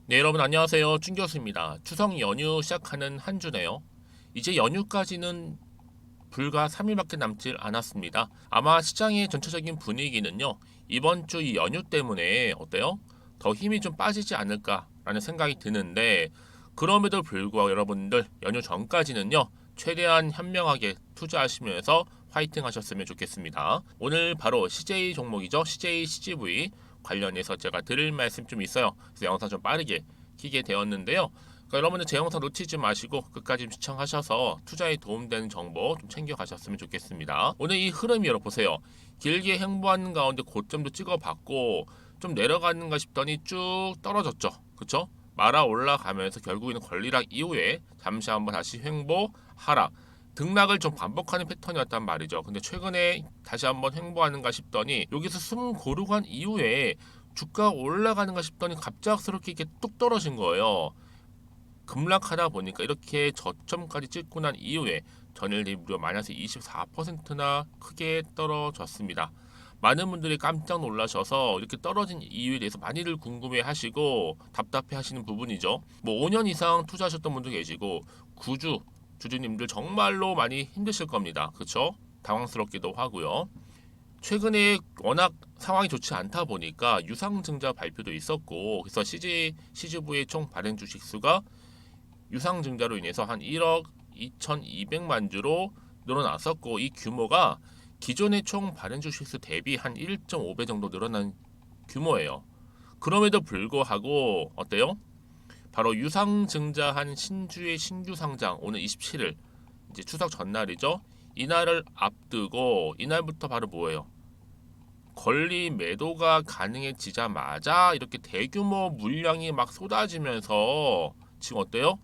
네, 여러분 안녕하세요. 준 교수입니다. 추석 연휴 시작하는 한 주네요. 이제 연휴까지는 불과 3일밖에 남질 않았습니다. 아마 시장의 전체적인 분위기는요, 이번 주 이 연휴 때문에 어때요? 더 힘이 좀 빠지지 않을까라는 생각이 드는데, 그럼에도 불구하고 여러분들 연휴 전까지는요, 최대한 현명하게 투자하시면서 화이팅 하셨으면 좋겠습니다. 오늘 바로 CJ 종목이죠. CJ CGV 관련해서 제가 드릴 말씀 좀 있어요. 그래서 영상 좀 빠르게 키게 되었는데요. 그러니까 여러분들 제 영상 놓치지 마시고 끝까지 시청하셔서 투자에 도움되는 정보 좀 챙겨가셨으면 좋겠습니다. 오늘 이 흐름이 여러분 보세요. 길게 행보하는 가운데 고점도 찍어봤고 좀 내려가는가 싶더니 쭉 떨어졌죠. 그쵸? 말아 올라가면서 결국에는 권리락 이후에 잠시 한번 다시 횡보, 하락, 등락을 좀 반복하는 패턴이었단 말이죠. 근데 최근에 다시 한번 횡보하는가 싶더니 여기서 숨 고르고 간 이후에 주가가 올라가는가 싶더니 갑작스럽게 이렇게 뚝 떨어진 거예요. 급락하다 보니까 이렇게 저점까지 찍고 난 이후에 전일 대비 무려 마이너스 24%나 크게 떨어졌습니다. 많은 분들이 깜짝 놀라셔서 이렇게 떨어진 이유에 대해서 많이들 궁금해 하시고 답답해 하시는 부분이죠. 뭐 5년 이상 투자하셨던 분도 계시고 구주 주주님들 정말로 많이 힘드실 겁니다. 그렇죠? 당황스럽기도 하고요. 최근에 워낙 상황이 좋지 않다 보니까 유상증자 발표도 있었고 그래서 CGV의 총 발행 주식 수가 유상증자로 인해서 한 1억 2,200만 주로 늘어났었고 이 규모가 기존의 총 발행 주식수 대비 한 1.5배 정도 늘어난 규모예요. 그럼에도 불구하고 어때요? 바로 유상증자한 신주의 신규 상장 오늘 27일 이제 추석 전날이죠. 이날을 앞두고 이날부터 바로 뭐예요? 권리 매도가 가능해지자마자 이렇게 대규모 물량이 막 쏟아지면서 지금 어때요?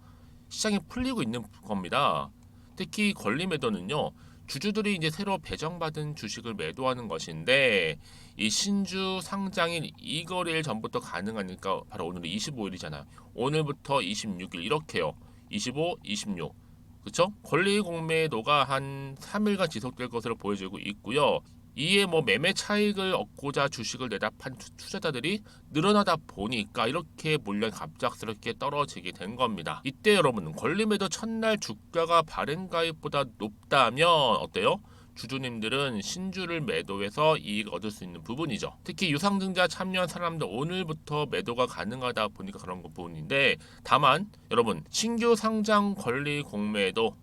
시장이 풀리고 있는 겁니다. 특히 권리 매도는요. 주주들이 이제 새로 배정받은 주식을 매도하는 것인데 이 신주 상장일 이 거래일 전부터 가능하니까 바로 오늘이 25일이잖아요. 오늘부터 26일 이렇게요. 25, 26. 그렇죠? 권리 공매도가 한 3일간 지속될 것으로 보여지고 있고요. 이에 뭐 매매 차익을 얻고자 주식을 내다 판 투자자들이 늘어나다 보니까 이렇게 물량이 갑작스럽게 떨어지게 된 겁니다. 이때 여러분 권리매도 첫날 주가가 발행가액보다 높다면 어때요? 주주님들은 신주를 매도해서 이익 얻을 수 있는 부분이죠. 특히 유상증자 참여한 사람들 오늘부터 매도가 가능하다 보니까 그런 부분인데 다만 여러분 신규 상장 권리 공매도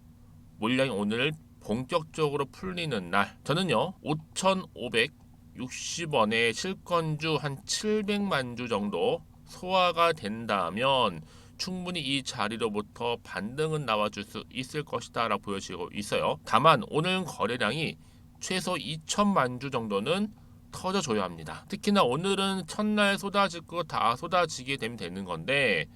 물량이 오늘 본격적으로 풀리는 날 저는요 5,560원에 실권주 한 700만 주 정도 소화가 된다면 충분히 이 자리로부터 반등은 나와줄 수 있을 것이다 라고 보여지고 있어요. 다만 오늘 거래량이 최소 2천만 주 정도는 터져줘야 합니다. 특히나 오늘은 첫날 쏟아질 거 다 쏟아지게 되는 건데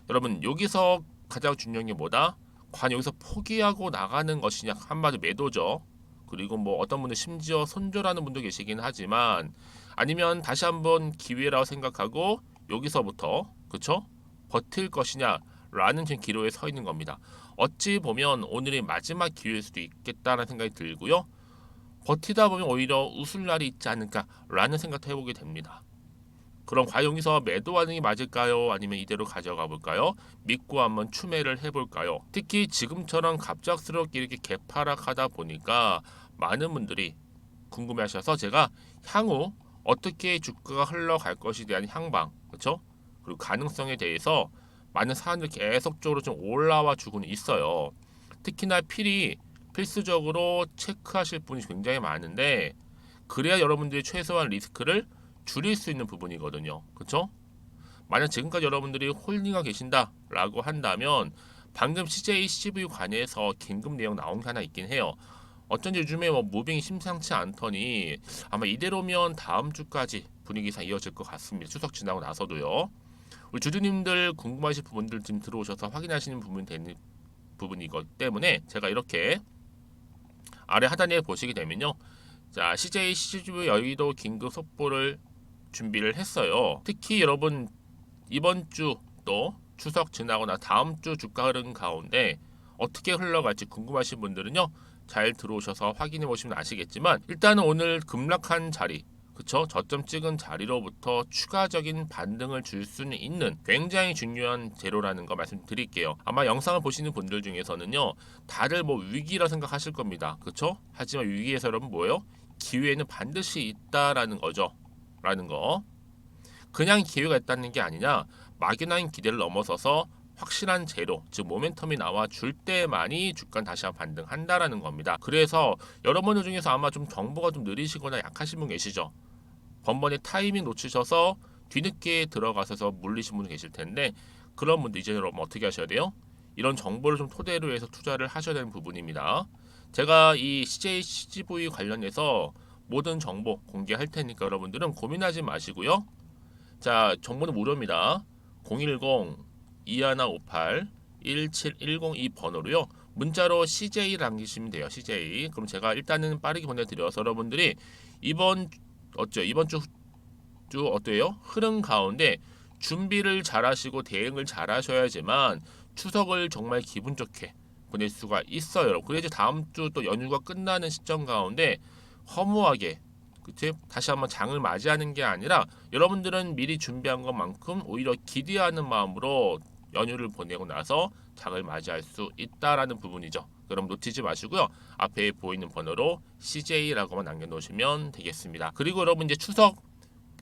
여러분 여기서 가장 중요한 게 뭐다? 과연 여기서 포기하고 나가는 것이냐 한마디 매도죠. 그리고 뭐 어떤 분들 심지어 손절하는 분도 계시긴 하지만 아니면 다시 한번 기회라고 생각하고 여기서부터 그쵸? 버틸 것이냐라는 지금 기로에 서 있는 겁니다. 어찌 보면 오늘이 마지막 기회일 수도 있겠다는 생각이 들고요. 버티다 보면 오히려 웃을 날이 있지 않을까라는 생각도 해보게 됩니다. 그럼 과연 여기서 매도하는 게 맞을까요? 아니면 이대로 가져가 볼까요? 믿고 한번 추매를 해볼까요? 특히 지금처럼 갑작스럽게 이렇게 개파락하다 보니까 많은 분들이 궁금해하셔서 제가 향후 어떻게 주가가 흘러갈 것에 대한 향방, 그렇죠? 그리고 가능성에 대해서 많은 사람들이 계속적으로 좀 올라와 주고는 있어요. 특히나 필수적으로 체크하실 분이 굉장히 많은데 그래야 여러분들이 최소한 리스크를 줄일 수 있는 부분이거든요. 그렇죠? 만약 지금까지 여러분들이 홀딩하고 계신다라고 한다면 방금 CJ CGV 관해서 긴급 내용 나온 게 하나 있긴 해요. 어쩐지 요즘에 뭐 무빙이 심상치 않더니 아마 이대로면 다음 주까지 분위기상 이어질 것 같습니다. 추석 지나고 나서도요. 우리 주주님들 궁금하신 부분들 지금 들어오셔서 확인하시는 부분이 되는 부분이기 때문에 제가 이렇게 아래 하단에 보시게 되면요. 자, CJ CGV 여의도 긴급 속보를 준비를 했어요. 특히 여러분 이번 주 또 추석 지나거나 다음 주 주가 흐름 가운데 어떻게 흘러갈지 궁금하신 분들은요. 잘 들어오셔서 확인해 보시면 아시겠지만 일단은 오늘 급락한 자리 그쵸? 저점 찍은 자리로부터 추가적인 반등을 줄 수는 있는 굉장히 중요한 재료라는 거 말씀드릴게요. 아마 영상을 보시는 분들 중에서는요, 다들 뭐 위기라 생각하실 겁니다. 그쵸? 하지만 위기에서 여러분 뭐예요? 기회는 반드시 있다라는 거죠. 라는 거. 그냥 기회가 있다는 게 아니냐, 막연한 기대를 넘어서서 확실한 재료, 즉 모멘텀이 나와 줄 때만이 주가는 다시 한번 반등한다라는 겁니다. 그래서 여러분들 중에서 아마 좀 정보가 좀 느리시거나 약하신 분 계시죠? 번번이 타이밍 놓치셔서 뒤늦게 들어가셔서 물리신 분 계실 텐데, 그런 분들 이제 여러분 어떻게 하셔야 돼요? 이런 정보를 좀 토대로 해서 투자를 하셔야 되는 부분입니다. 제가 이 CJ, CGV 관련해서 모든 정보 공개할 테니까 여러분들은 고민하지 마시고요. 자, 정보는 무료입니다. 010-2158-1710 이 번호로요. 문자로 CJ 남기시면 돼요. CJ. 그럼 제가 일단은 빠르게 보내드려서 여러분들이 이번 주 어때요? 흐름 가운데 준비를 잘하시고 대응을 잘하셔야지만 추석을 정말 기분 좋게 보낼 수가 있어요. 그래야지 다음 주 또 연휴가 끝나는 시점 가운데 허무하게 그치? 다시 한번 장을 맞이하는 게 아니라 여러분들은 미리 준비한 것만큼 오히려 기대하는 마음으로 연휴를 보내고 나서 장을 맞이할 수 있다라는 부분이죠. 그럼 놓치지 마시고요. 앞에 보이는 번호로 CJ라고만 남겨놓으시면 되겠습니다. 그리고 여러분 이제 추석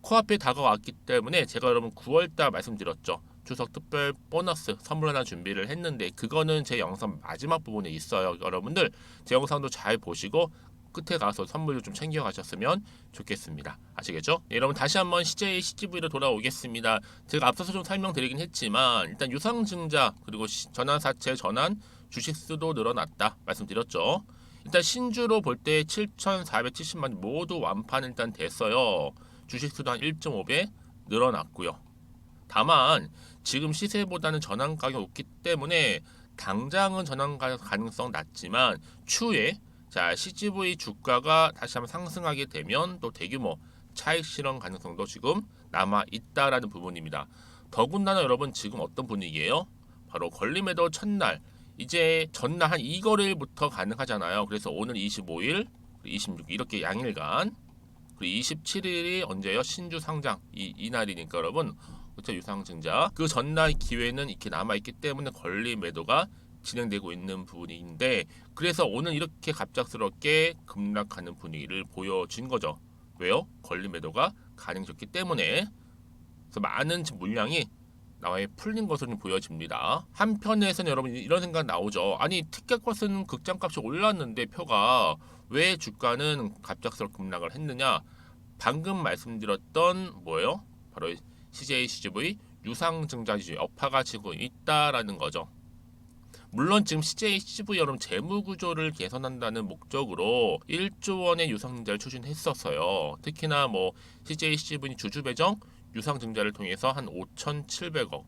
코앞에 다가왔기 때문에 제가 여러분 9월달 말씀드렸죠. 추석 특별 보너스 선물 하나 준비를 했는데 그거는 제 영상 마지막 부분에 있어요. 여러분들 제 영상도 잘 보시고 끝에 가서 선물도 좀 챙겨 가셨으면 좋겠습니다. 아시겠죠? 네, 여러분 다시 한번 CJ, CGV로 돌아오겠습니다. 제가 앞서서 좀 설명드리긴 했지만 일단 유상증자 그리고 전환사채 전환 주식수도 늘어났다 말씀드렸죠. 일단 신주로 볼 때 7,470만 모두 완판 일단 됐어요. 주식수도 한 1.5배 늘어났고요. 다만 지금 시세보다는 전환 가격이 높기 때문에 당장은 전환 가능성 낮지만 추후에 자 CGV 주가가 다시 한번 상승하게 되면 또 대규모 차익 실현 가능성도 지금 남아 있다라는 부분입니다. 더군다나 여러분 지금 어떤 분위기예요? 바로 권리매도 첫날 이제 전날 한 2거래일부터 가능하잖아요. 그래서 오늘 25일, 26일 이렇게 양일간 그리고 27일이 언제요? 신주 상장 이 날이니까 여러분 그쵸 유상증자 그 전날 기회는 이렇게 남아있기 때문에 권리 매도가 진행되고 있는 부분인데 그래서 오늘 이렇게 갑작스럽게 급락하는 분위기를 보여준 거죠. 왜요? 권리 매도가 가능했기 때문에 그래서 많은 물량이 나와 풀린 것으로 보여집니다. 한편에서는 여러분 이런 생각 나오죠. 아니 티켓값은 극장값이 올랐는데 표가 왜 주가는 갑작스럽게 급락을 했느냐? 방금 말씀드렸던 뭐예요? 바로 CJ, CGV 유상증자지 여파가 지고 있다라는 거죠. 물론 지금 CJ, CGV 여러분 재무구조를 개선한다는 목적으로 1조 원의 유상증자를 추진했었어요. 특히나 뭐 CJ, CGV 주주배정 유상증자를 통해서 한 5,700억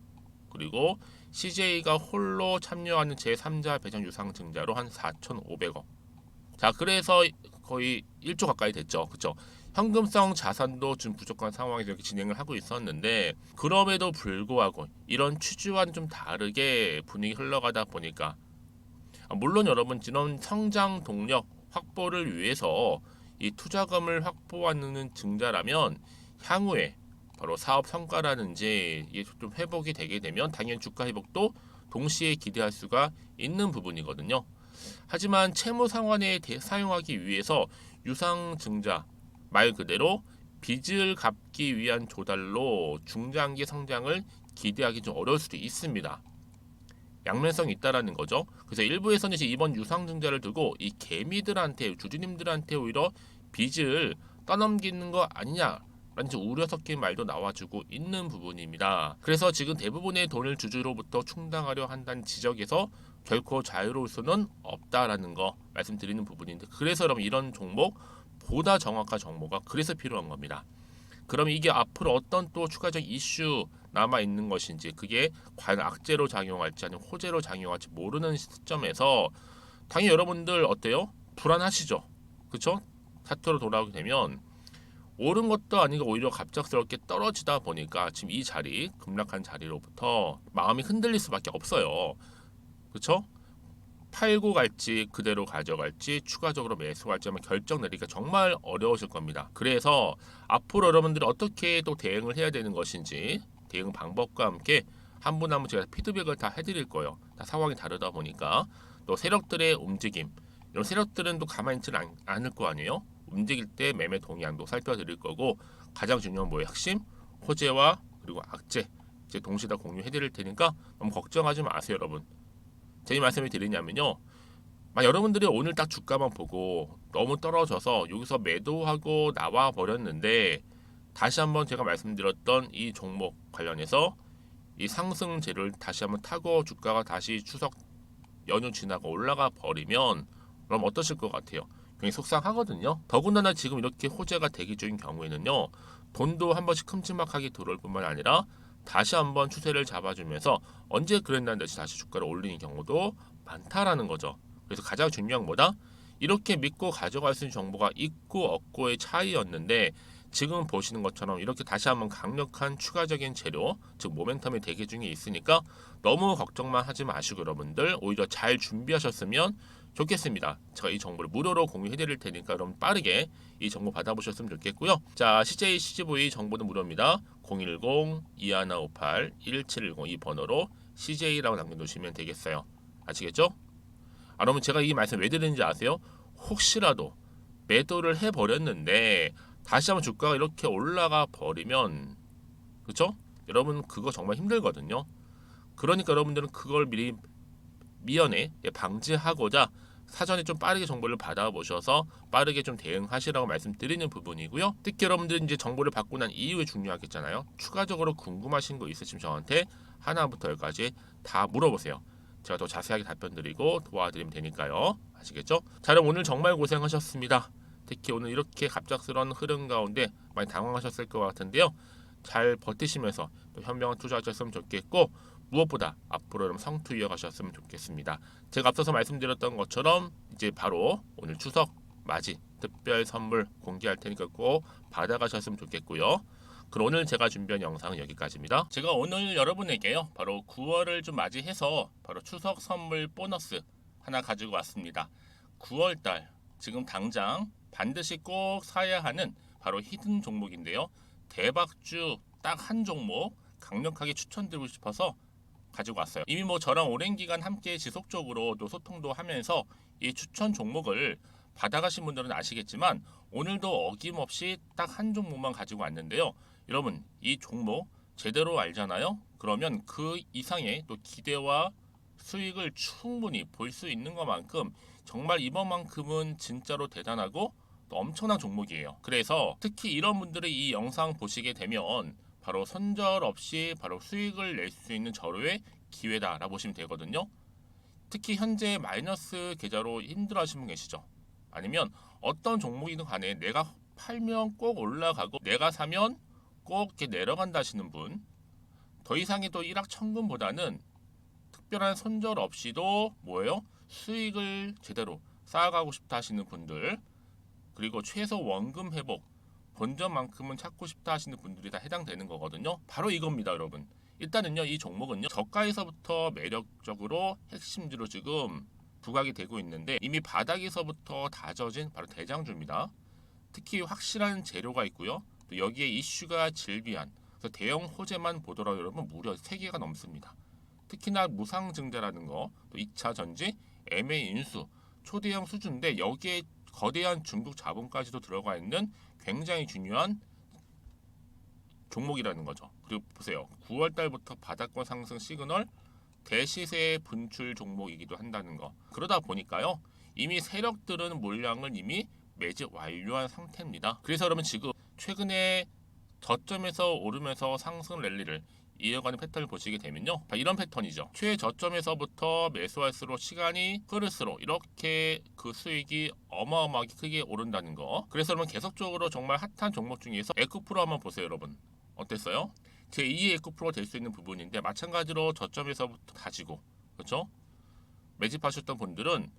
그리고 CJ가 홀로 참여하는 제3자 배정 유상증자로 한 4,500억 자 그래서 거의 1조 가까이 됐죠. 그쵸? 현금성 자산도 좀 부족한 상황에서 이렇게 진행을 하고 있었는데 그럼에도 불구하고 이런 취지와는 좀 다르게 분위기 흘러가다 보니까 물론 여러분 이런 성장 동력 확보를 위해서 이 투자금을 확보하는 증자라면 향후에 바로 사업 성과라든지 이게 좀 회복이 되게 되면 당연히 주가 회복도 동시에 기대할 수가 있는 부분이거든요. 하지만 채무 상환에 사용하기 위해서 유상증자 말 그대로 빚을 갚기 위한 조달로 중장기 성장을 기대하기 좀 어려울 수도 있습니다. 양면성이 있다라는 거죠. 그래서 일부에서는 이제 이번 유상증자를 두고 이 개미들한테 주주님들한테 오히려 빚을 떠넘기는 거 아니냐라는 우려 섞인 말도 나와주고 있는 부분입니다. 그래서 지금 대부분의 돈을 주주로부터 충당하려 한다는 지적에서 결코 자유로울 수는 없다라는 거 말씀드리는 부분인데 그래서 여러분 이런 종목 보다 정확한 정보가 그래서 필요한 겁니다. 그럼 이게 앞으로 어떤 또 추가적 이슈 남아 있는 것인지 그게 과연 악재로 작용할지 아니면 호재로 작용할지 모르는 시점에서 당연히 여러분들 어때요? 불안하시죠? 그렇죠? 차트로 돌아오게 되면 오른 것도 아니고 오히려 갑작스럽게 떨어지다 보니까 지금 이 자리 급락한 자리로부터 마음이 흔들릴 수밖에 없어요. 그렇죠? 팔고 갈지 그대로 가져갈지 추가적으로 매수할지 한번 결정 내리기가 정말 어려우실 겁니다. 그래서 앞으로 여러분들이 어떻게 또 대응을 해야 되는 것인지 대응 방법과 함께 한 분 한 분 제가 피드백을 다 해드릴 거예요. 다 상황이 다르다 보니까 또 세력들의 움직임 이런 세력들은 또 가만히 있지는 않을 거 아니에요. 움직일 때 매매 동향도 살펴드릴 거고 가장 중요한 뭐예요? 핵심 호재와 그리고 악재 이제 동시에 다 공유해드릴 테니까 너무 걱정하지 마세요, 여러분. 제가 말씀을 드리냐면요. 여러분들이 오늘 딱 주가만 보고 너무 떨어져서 여기서 매도하고 나와 버렸는데 다시 한번 제가 말씀드렸던 이 종목 관련해서 이 상승세를 다시 한번 타고 주가가 다시 추석 연휴 지나고 올라가 버리면 그럼 어떠실 것 같아요? 굉장히 속상하거든요. 더군다나 지금 이렇게 호재가 대기 중인 경우에는요. 돈도 한 번씩 큼지막하게 들어올 뿐만 아니라 다시 한번 추세를 잡아주면서 언제 그랬다는 듯이 다시 주가를 올리는 경우도 많다라는 거죠. 그래서 가장 중요한 뭐다? 이렇게 믿고 가져갈 수 있는 정보가 있고 없고의 차이였는데 지금 보시는 것처럼 이렇게 다시 한번 강력한 추가적인 재료, 즉 모멘텀이 대기 중에 있으니까 너무 걱정만 하지 마시고 여러분들 오히려 잘 준비하셨으면 좋겠습니다. 제가 이 정보를 무료로 공유해드릴 테니까 여러분 빠르게 이 정보 받아보셨으면 좋겠고요. 자, CJ CGV 정보는 무료입니다. 010-2158-1710 이 번호로 CJ라고 남겨놓으시면 되겠어요. 아시겠죠? 여러분 제가 이 말씀 왜 드리는지 아세요? 혹시라도 매도를 해버렸는데 다시 한번 주가가 이렇게 올라가 버리면 그렇죠? 여러분 그거 정말 힘들거든요. 그러니까 여러분들은 그걸 미리 미연에 방지하고자 사전에 좀 빠르게 정보를 받아보셔서 빠르게 좀 대응하시라고 말씀드리는 부분이고요. 특히 여러분들이 이제 정보를 받고 난 이후에 중요하겠잖아요. 추가적으로 궁금하신 거 있으시면 저한테 하나부터 열까지 다 물어보세요. 제가 더 자세하게 답변 드리고 도와드리면 되니까요. 아시겠죠? 자, 그럼 오늘 정말 고생하셨습니다. 특히 오늘 이렇게 갑작스러운 흐름 가운데 많이 당황하셨을 것 같은데요. 잘 버티시면서 또 현명한 투자하셨으면 좋겠고 무엇보다 앞으로 좀 성투 이어가셨으면 좋겠습니다. 제가 앞서서 말씀드렸던 것처럼 이제 바로 오늘 추석 맞이 특별 선물 공개할 테니까 꼭 받아가셨으면 좋겠고요. 그럼 오늘 제가 준비한 영상은 여기까지입니다. 제가 오늘 여러분에게요 바로 9월을 좀 맞이해서 바로 추석 선물 보너스 하나 가지고 왔습니다. 9월달 지금 당장 반드시 꼭 사야 하는 바로 히든 종목인데요. 대박주 딱 한 종목 강력하게 추천드리고 싶어서 가지고 왔어요. 이미 뭐 저랑 오랜 기간 함께 지속적으로 또 소통도 하면서 이 추천 종목을 받아가신 분들은 아시겠지만 오늘도 어김없이 딱 한 종목만 가지고 왔는데요. 여러분 이 종목 제대로 알잖아요. 그러면 그 이상의 또 기대와 수익을 충분히 볼 수 있는 것만큼 정말 이번만큼은 진짜로 대단하고 또 엄청난 종목이에요. 그래서 특히 이런 분들이 이 영상 보시게 되면 바로 손절 없이 바로 수익을 낼 수 있는 절호의 기회다라고 보시면 되거든요. 특히 현재 마이너스 계좌로 힘들어하시는 분 계시죠? 아니면 어떤 종목이든 간에 내가 팔면 꼭 올라가고 내가 사면 꼭 이렇게 내려간다 하시는 분, 더 이상의 또 일확천금보다는 특별한 손절 없이도 뭐예요? 수익을 제대로 쌓아가고 싶다 하시는 분들, 그리고 최소 원금 회복 본전만큼은 찾고 싶다 하시는 분들이 다 해당되는 거거든요. 바로 이겁니다, 여러분. 일단은요, 이 종목은요, 저가에서부터 매력적으로 핵심주로 지금 부각이 되고 있는데 이미 바닥에서부터 다져진 바로 대장주입니다. 특히 확실한 재료가 있고요. 또 여기에 이슈가 질비한 그래서 대형 호재만 보더라도 여러분 무려 3개가 넘습니다. 특히나 무상증자라는 거, 또 2차 전지, M&A 인수, 초대형 수준인데 여기에 거대한 중국 자본까지도 들어가 있는 굉장히 중요한 종목이라는 거죠. 그리고 보세요. 9월 달부터 바닥권 상승 시그널 대시세 분출 종목이기도 한다는 거. 그러다 보니까요. 이미 세력들은 물량을 이미 매집 완료한 상태입니다. 그래서 여러분 지금 최근에 저점에서 오르면서 상승 랠리를 이어가는 패턴을 보시게 되면요. 이런 패턴이죠. 최저점에서부터 매수할수록 시간이 흐를수록 이렇게 그 수익이 어마어마하게 크게 오른다는 거. 그래서 여러분 계속적으로 정말 핫한 종목 중에서 에코프로 한번 보세요, 여러분. 어땠어요? 제2의 에코프로가 될 수 있는 부분인데 마찬가지로 저점에서부터 다지고 그렇죠? 매집하셨던 분들은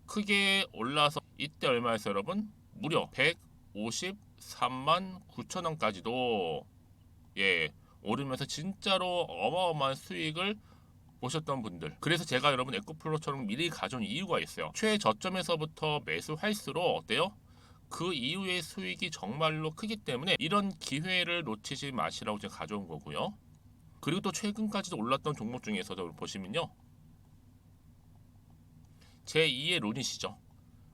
크게 올라서 이때 얼마였어요, 여러분? 무려 153만 9천 원까지도 오르면서 진짜로 어마어마한 수익을 보셨던 분들, 그래서 제가 여러분 에코플로처럼 미리 가져온 이유가 있어요. 최저점에서부터 매수할수록 어때요? 그 이후의 수익이 정말로 크기 때문에 이런 기회를 놓치지 마시라고 제가 가져온 거고요. 그리고 또 최근까지도 올랐던 종목 중에서도 보시면요, 제2의 론이시죠.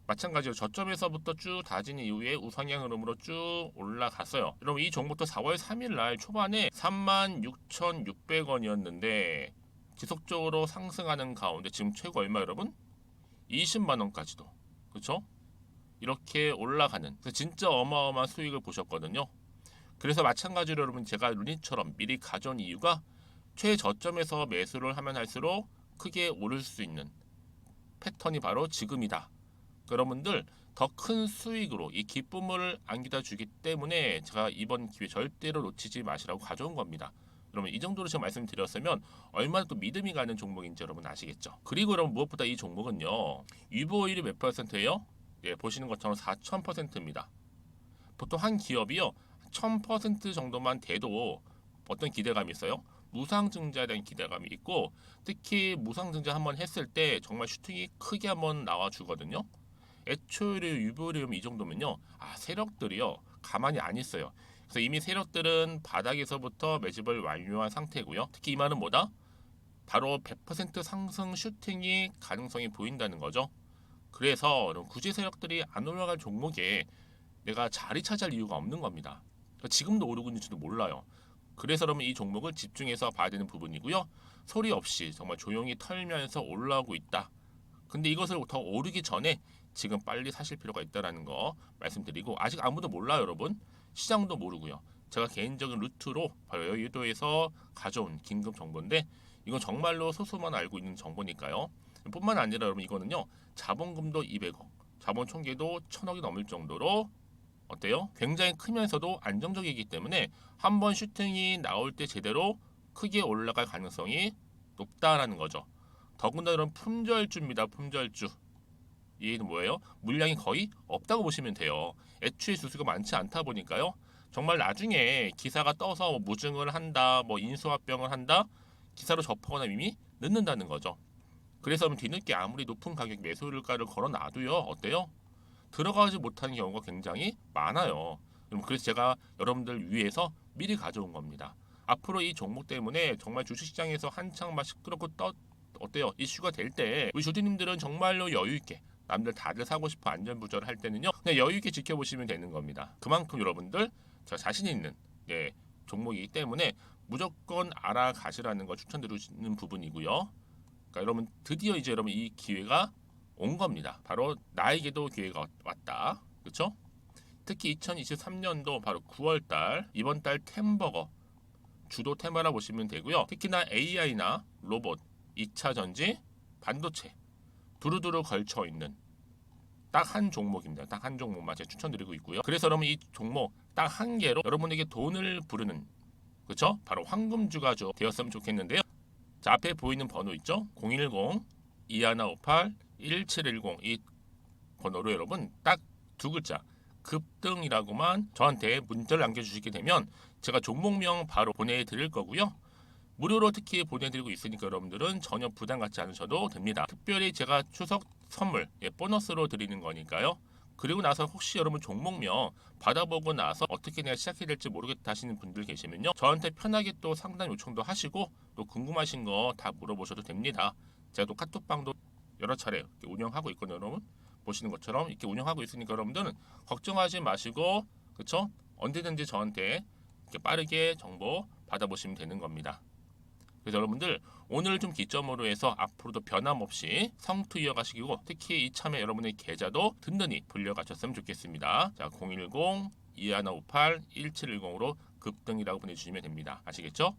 마찬가지로 저점에서부터 쭉 다진 이후에 우상향 흐름으로 쭉 올라갔어요. 여러분 이 종목도 4월 3일 날 초반에 36,600원이었는데 지속적으로 상승하는 가운데 지금 최고 얼마 여러분? 20만 원까지도. 그렇죠? 이렇게 올라가는, 그래서 진짜 어마어마한 수익을 보셨거든요. 그래서 마찬가지로 여러분 제가 루닛처럼 미리 가져온 이유가 최저점에서 매수를 하면 할수록 크게 오를 수 있는 패턴이 바로 지금이다. 여러분들 더 큰 수익으로 이 기쁨을 안겨다 주기 때문에 제가 이번 기회 절대로 놓치지 마시라고 가져온 겁니다. 여러분 이 정도로 제가 말씀드렸으면 얼마나 또 믿음이 가는 종목인지 여러분 아시겠죠? 그리고 여러분 무엇보다 이 종목은요, 유보율이 몇 %예요? 예, 보시는 것처럼 4000%입니다. 보통 한 기업이요 1000% 정도만 돼도 어떤 기대감이 있어요? 무상증자에 대한 기대감이 있고, 특히 무상증자 한번 했을 때 정말 슈팅이 크게 한번 나와 주거든요. 애초에 유보율이 이 정도면요, 세력들이요 가만히 안 있어요. 그래서 이미 세력들은 바닥에서부터 매집을 완료한 상태고요. 특히 이 말은 뭐다? 바로 100% 상승 슈팅이 가능성이 보인다는 거죠. 그래서 굳이 세력들이 안 올라갈 종목에 내가 자리 차지할 이유가 없는 겁니다. 지금도 오르고 있는지도 몰라요. 그래서 그러면 이 종목을 집중해서 봐야 되는 부분이고요. 소리 없이 정말 조용히 털면서 올라오고 있다. 근데 이것을 더 오르기 전에 지금 빨리 사실 필요가 있다는 거 말씀드리고, 아직 아무도 몰라요 여러분. 시장도 모르고요. 제가 개인적인 루트로 바로 여의도에서 가져온 긴급 정보인데 이건 정말로 소수만 알고 있는 정보니까요. 뿐만 아니라 여러분 이거는요, 자본금도 200억, 자본 총계도 1000억이 넘을 정도로 어때요? 굉장히 크면서도 안정적이기 때문에 한번 슈팅이 나올 때 제대로 크게 올라갈 가능성이 높다라는 거죠. 더군다나 이런 품절주입니다. 품절주. 얘는 뭐예요? 물량이 거의 없다고 보시면 돼요. 애초에 수수가 많지 않다 보니까요. 정말 나중에 기사가 떠서 뭐 무증을 한다, 뭐 인수합병을 한다, 기사로 접하거나 이미 늦는다는 거죠. 그래서 뒤늦게 아무리 높은 가격 매수가를 걸어놔도요, 어때요? 들어가지 못하는 경우가 굉장히 많아요. 그래서 제가 여러분들 위해서 미리 가져온 겁니다. 앞으로 이 종목 때문에 정말 주식시장에서 한창 막 시끄럽고 어때요? 이슈가 될 때 우리 주주님들은 정말로 여유 있게, 남들 다들 사고 싶어 안전부절을 할 때는요, 그냥 여유 있게 지켜보시면 되는 겁니다. 그만큼 여러분들 제가 자신 있는 종목이기 때문에 무조건 알아가시라는 걸 추천드리는 부분이고요. 그러니까 여러분 드디어 이제 여러분 이 기회가 온 겁니다. 바로 나에게도 기회가 왔다. 그렇죠? 특히 2023년도 바로 9월달, 이번 달 템버거 주도 테마라 보시면 되고요. 특히나 AI나 로봇, 2차 전지, 반도체 두루두루 걸쳐 있는 딱 한 종목입니다. 딱 한 종목만 제가 추천드리고 있고요. 그래서 여러분 이 종목 딱 한 개로 여러분에게 돈을 부르는, 그렇죠? 바로 황금주가 되었으면 좋겠는데요. 자, 앞에 보이는 번호 있죠? 010-2158-1710 이 번호로 여러분 딱 두 글자 급등이라고만 저한테 문자를 남겨주시게 되면 제가 종목명 바로 보내드릴 거고요. 무료로 특히 보내드리고 있으니까 여러분들은 전혀 부담 갖지 않으셔도 됩니다. 특별히 제가 추석 선물 보너스로 드리는 거니까요. 그리고 나서 혹시 여러분 종목명 받아보고 나서 어떻게 내가 시작해야 될지 모르겠다 하시는 분들 계시면요, 저한테 편하게 또 상담 요청도 하시고 또 궁금하신 거 다 물어보셔도 됩니다. 제가 또 카톡방도 여러 차례 운영하고 있거든요. 여러분 보시는 것처럼 이렇게 운영하고 있으니까 여러분들은 걱정하지 마시고, 그렇죠? 언제든지 저한테 이렇게 빠르게 정보 받아보시면 되는 겁니다. 그래서 여러분들 오늘 좀 기점으로 해서 앞으로도 변함없이 성투 이어가시고, 특히 이참에 여러분의 계좌도 든든히 불려가셨으면 좋겠습니다. 자, 010-2158-1710으로 급등이라고 보내주시면 됩니다. 아시겠죠?